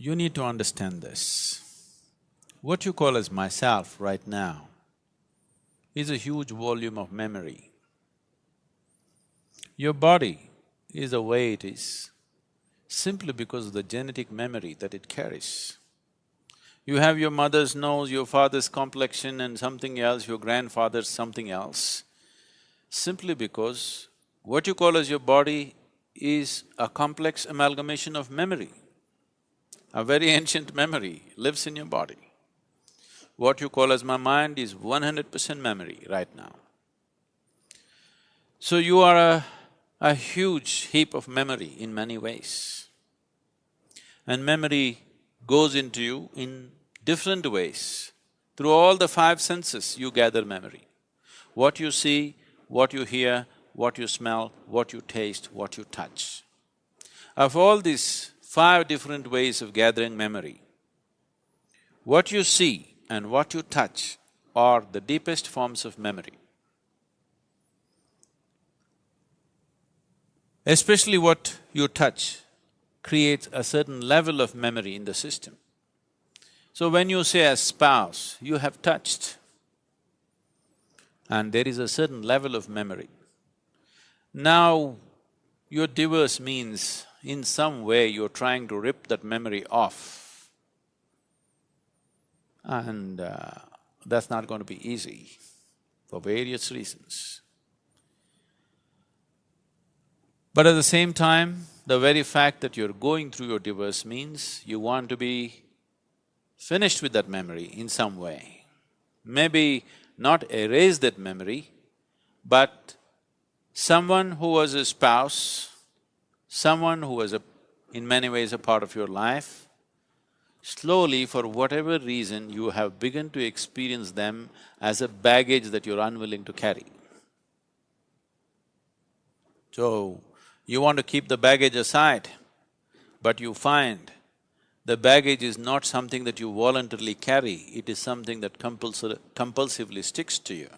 You need to understand this. What you call as myself right now is a huge volume of memory. Your body is the way it is simply because of the genetic memory that it carries. You have your mother's nose, your father's complexion and something else, your grandfather's something else, simply because what you call as your body is a complex amalgamation of memory. A very ancient memory lives in your body. What you call as my mind is 100% memory right now. So you are a huge heap of memory in many ways. And memory goes into you in different ways. Through all the five senses, you gather memory. What you see, what you hear, what you smell, what you taste, what you touch. Of all these five different ways of gathering memory, what you see and what you touch are the deepest forms of memory. Especially what you touch creates a certain level of memory in the system. So when you say a spouse, you have touched, and there is a certain level of memory. Now, your divorce means in some way you're trying to rip that memory off, and that's not going to be easy for various reasons. But at the same time, the very fact that you're going through your divorce means you want to be finished with that memory in some way. Maybe not erase that memory, but someone who was a spouse, someone who was in many ways a part of your life, slowly, for whatever reason, you have begun to experience them as a baggage that you're unwilling to carry. So, you want to keep the baggage aside, but you find the baggage is not something that you voluntarily carry, it is something that compulsively sticks to you.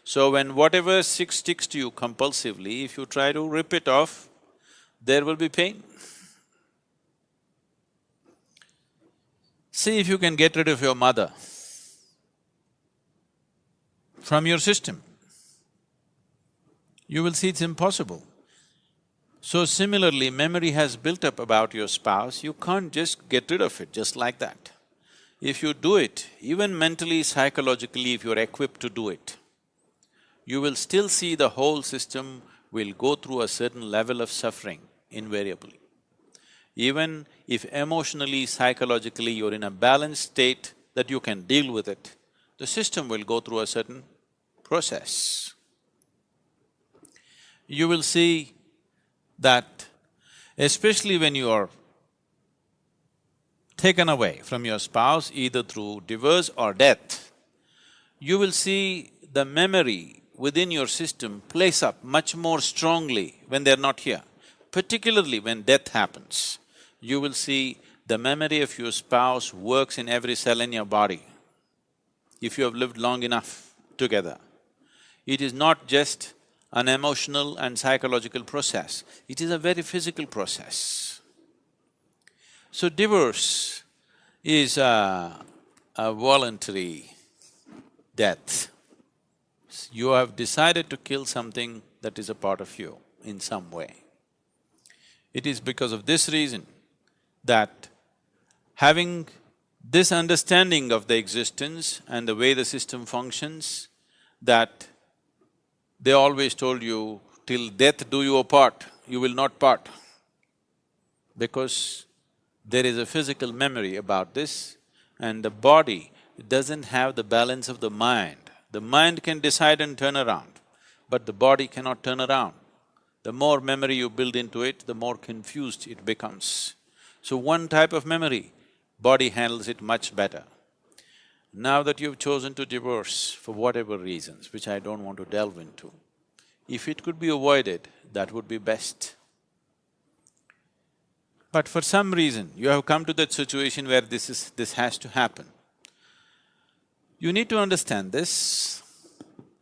So when whatever sticks to you compulsively, if you try to rip it off, there will be pain. See if you can get rid of your mother from your system. You will see it's impossible. So similarly, memory has built up about your spouse, you can't just get rid of it just like that. If you do it, even mentally, psychologically, if you're equipped to do it, you will still see the whole system will go through a certain level of suffering invariably. Even if emotionally, psychologically you're in a balanced state that you can deal with it, the system will go through a certain process. You will see that especially when you are taken away from your spouse, either through divorce or death, you will see the memory within your system plays up much more strongly when they're not here. Particularly when death happens, you will see the memory of your spouse works in every cell in your body, if you have lived long enough together. It is not just an emotional and psychological process, it is a very physical process. So divorce is a voluntary death. You have decided to kill something that is a part of you in some way. It is because of this reason that having this understanding of the existence and the way the system functions, that they always told you, till death do you apart, you will not part. Because there is a physical memory about this, and the body doesn't have the balance of the mind. The mind can decide and turn around, but the body cannot turn around. The more memory you build into it, the more confused it becomes. So one type of memory, body handles it much better. Now that you've chosen to divorce for whatever reasons, which I don't want to delve into, if it could be avoided, that would be best. But for some reason, you have come to that situation where this has to happen. You need to understand this,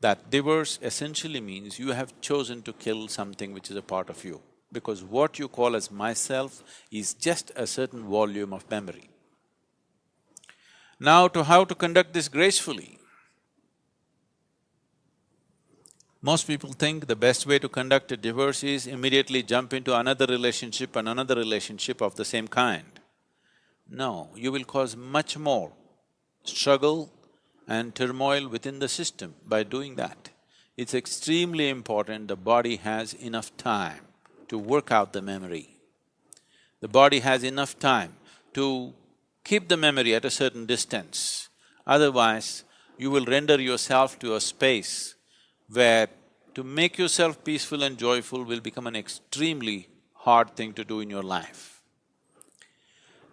that divorce essentially means you have chosen to kill something which is a part of you. because what you call as myself is just a certain volume of memory. Now, to how to conduct this gracefully. Most people think the best way to conduct a divorce is immediately jump into another relationship and another relationship of the same kind. No, you will cause much more struggle and turmoil within the system by doing that. It's extremely important the body has enough time to work out the memory. The body has enough time to keep the memory at a certain distance. Otherwise, you will render yourself to a space where to make yourself peaceful and joyful will become an extremely hard thing to do in your life.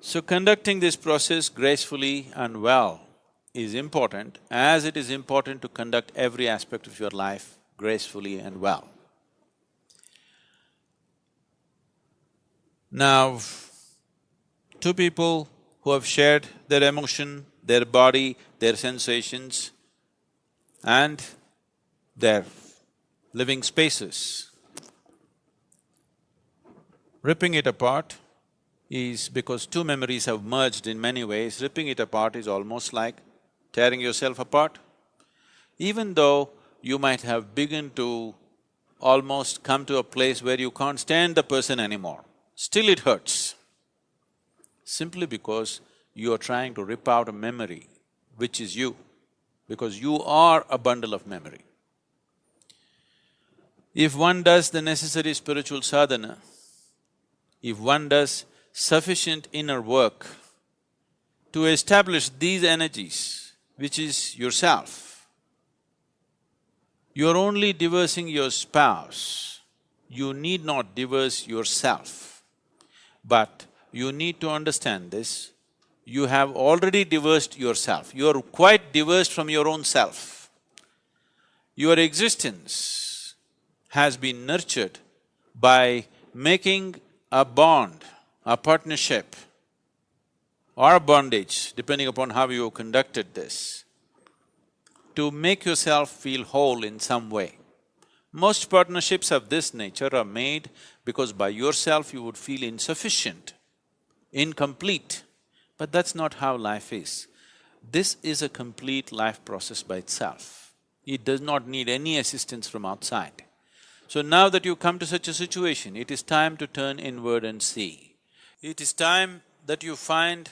So conducting this process gracefully and well is important, as it is important to conduct every aspect of your life gracefully and well. Now, two people who have shared their emotion, their body, their sensations and their living spaces. Ripping it apart is because two memories have merged in many ways. Ripping it apart is almost like tearing yourself apart. Even though you might have begun to almost come to a place where you can't stand the person anymore, still it hurts. Simply because you are trying to rip out a memory which is you, because you are a bundle of memory. If one does the necessary spiritual sadhana, if one does sufficient inner work to establish these energies, which is yourself, you're only divorcing your spouse, you need not divorce yourself. But you need to understand this, you have already divorced yourself, you're quite divorced from your own self. Your existence has been nurtured by making a bond, a partnership or a bondage, depending upon how you conducted this, to make yourself feel whole in some way. Most partnerships of this nature are made because by yourself you would feel insufficient, incomplete, but that's not how life is. This is a complete life process by itself. It does not need any assistance from outside. So now that you come to such a situation, it is time to turn inward and see. It is time that you find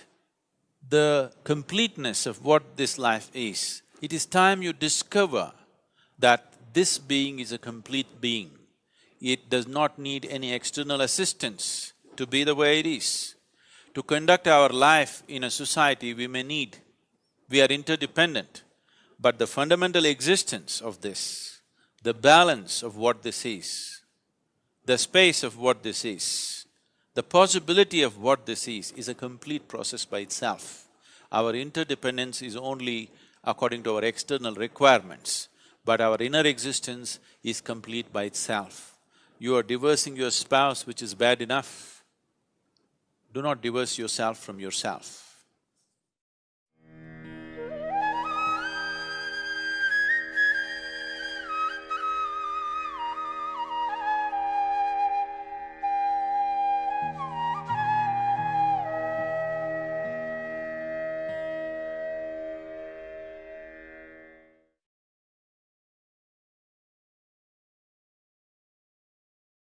the completeness of what this life is. It is time you discover that this being is a complete being. It does not need any external assistance to be the way it is. To conduct our life in a society, we may need, we are interdependent, but the fundamental existence of this, the balance of what this is, the space of what this is, the possibility of what this is a complete process by itself. Our interdependence is only according to our external requirements, but our inner existence is complete by itself. You are divorcing your spouse, which is bad enough. Do not divorce yourself from yourself.